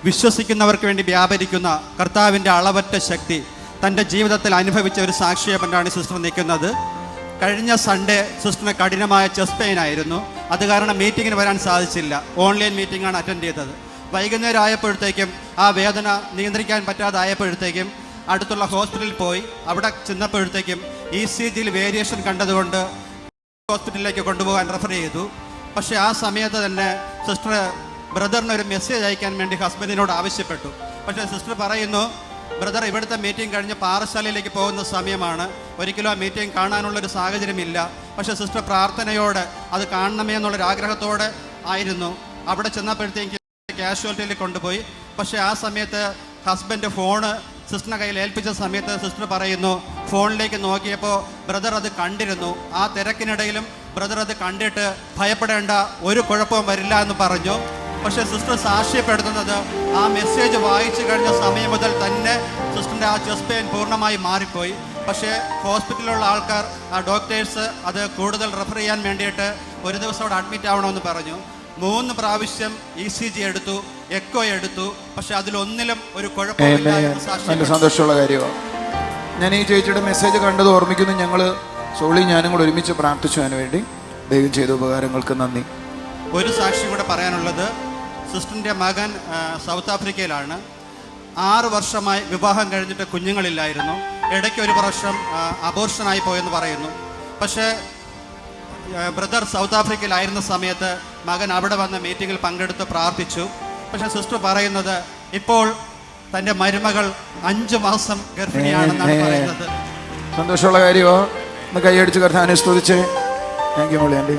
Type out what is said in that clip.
വിശ്വസിക്കുന്നവർക്ക് വേണ്ടി വ്യാപരിക്കുന്ന കർത്താവിൻ്റെ അളവറ്റ ശക്തി തൻ്റെ ജീവിതത്തിൽ അനുഭവിച്ച ഒരു സാക്ഷ്യപ്പെട്ടാണ് സിസ്റ്റർ നിൽക്കുന്നത്. കഴിഞ്ഞ സൺഡേ സിസ്റ്ററിന് കഠിനമായ ചെസ്റ്റ് പെയിൻ ആയിരുന്നു. അത് കാരണം മീറ്റിങ്ങിന് വരാൻ സാധിച്ചില്ല. ഓൺലൈൻ മീറ്റിംഗാണ് അറ്റൻഡ് ചെയ്തത്. വൈകുന്നേരം ആയപ്പോഴത്തേക്കും ആ വേദന നിയന്ത്രിക്കാൻ പറ്റാതായപ്പോഴത്തേക്കും അടുത്തുള്ള ഹോസ്പിറ്റലിൽ പോയി. അവിടെ ചെന്നപ്പോഴത്തേക്കും ECGയിൽ വേരിയേഷൻ കണ്ടതുകൊണ്ട് ഹോസ്പിറ്റലിലേക്ക് കൊണ്ടുപോകാൻ റെഫർ ചെയ്തു. പക്ഷേ ആ സമയത്ത് തന്നെ സിസ്റ്റർ ബ്രദറിന് ഒരു മെസ്സേജ് അയക്കാൻ വേണ്ടി ഹസ്ബൻഡിനോട് ആവശ്യപ്പെട്ടു. പക്ഷേ സിസ്റ്റർ പറയുന്നു, ബ്രദർ ഇവിടുത്തെ മീറ്റിംഗ് കഴിഞ്ഞ് പാറശാലയിലേക്ക് പോകുന്ന സമയമാണ്, ഒരിക്കലും ആ മീറ്റിംഗ് കാണാനുള്ളൊരു സാഹചര്യമില്ല. പക്ഷേ സിസ്റ്റർ പ്രാർത്ഥനയോടെ അത് കാണണമേ എന്നുള്ളൊരു ആഗ്രഹത്തോടെ ആയിരുന്നു. അവിടെ ചെന്നപ്പോഴത്തേക്ക് കാഷ്വാലിറ്റിയിൽ കൊണ്ടുപോയി. പക്ഷേ ആ സമയത്ത് ഹസ്ബൻഡ് ഫോണ് സിസ്റ്ററിൻ്റെ കയ്യിൽ ഏൽപ്പിച്ച സമയത്ത് സിസ്റ്റർ പറയുന്നു, ഫോണിലേക്ക് നോക്കിയപ്പോൾ ബ്രദർ അത് കണ്ടിരുന്നു. ആ തിരക്കിനിടയിലും ബ്രദർ അത് കണ്ടിട്ട് ഭയപ്പെടേണ്ട, ഒരു കുഴപ്പവും വരില്ല എന്ന് പറഞ്ഞു. പക്ഷേ സിസ്റ്റർ സാക്ഷ്യപ്പെടുത്തുന്നത് ആ മെസ്സേജ് വായിച്ചു കഴിഞ്ഞ സമയം മുതൽ തന്നെ സിസ്റ്ററിൻ്റെ ആ ചെസ്റ്റ് പെയിൻ പൂർണ്ണമായി മാറിപ്പോയി. പക്ഷേ ഹോസ്പിറ്റലിലുള്ള ആൾക്കാർ, ആ ഡോക്ടേഴ്സ് അത് കൂടുതൽ റെഫർ ചെയ്യാൻ വേണ്ടിയിട്ട് ഒരു ദിവസം അവിടെ അഡ്മിറ്റ് ആവണമെന്ന് പറഞ്ഞു. 3 പ്രാവശ്യം ECG എടുത്തു, എക്കോ എടുത്തു. പക്ഷെ അതിലൊന്നിലും ഒരു കുഴപ്പമില്ല. നല്ല സന്തോഷമുള്ള കാര്യമാണ്. ഞാൻ ഈ ചേച്ചിയുടെ മെസ്സേജ് കണ്ടത് ഓർമ്മിക്കുന്നു. ഞങ്ങൾ സോളി ഞാനും കൂടെ ഒരുമിച്ച് പ്രാർത്ഥിച്ചു അതിനു വേണ്ടി. ദൈവം ചെയ്ത ഉപകാരങ്ങൾക്ക് നന്ദി. ഒരു സാക്ഷി കൂടെ പറയാനുള്ളത്, സിസ്റ്ററിൻ്റെ മകൻ സൗത്ത് ആഫ്രിക്കയിലാണ്. 6 വർഷമായി വിവാഹം കഴിഞ്ഞിട്ട് കുഞ്ഞുങ്ങളില്ലായിരുന്നു. ഇടയ്ക്ക് ഒരു പ്രാവശ്യം അബോർഷനായി പോയെന്ന് പറയുന്നു. പക്ഷേ ബ്രദർ സൗത്ത് ആഫ്രിക്കയിലായിരുന്ന സമയത്ത് മകൻ അവിടെ വന്ന മീറ്റിങ്ങിൽ പങ്കെടുത്ത് പ്രാർത്ഥിച്ചു. പക്ഷെ സിസ്റ്റർ പറയുന്നത് ഇപ്പോൾ തൻ്റെ മരുമകൾ 5 മാസം ഗർഭിണിയാണെന്നാണ് പറയുന്നത്. സന്തോഷമുള്ള കാര്യമോ? ഒന്ന് കൈയടിച്ച് കർത്താവിനെ സ്തുതിച്ചേ. Thank you Molly anti.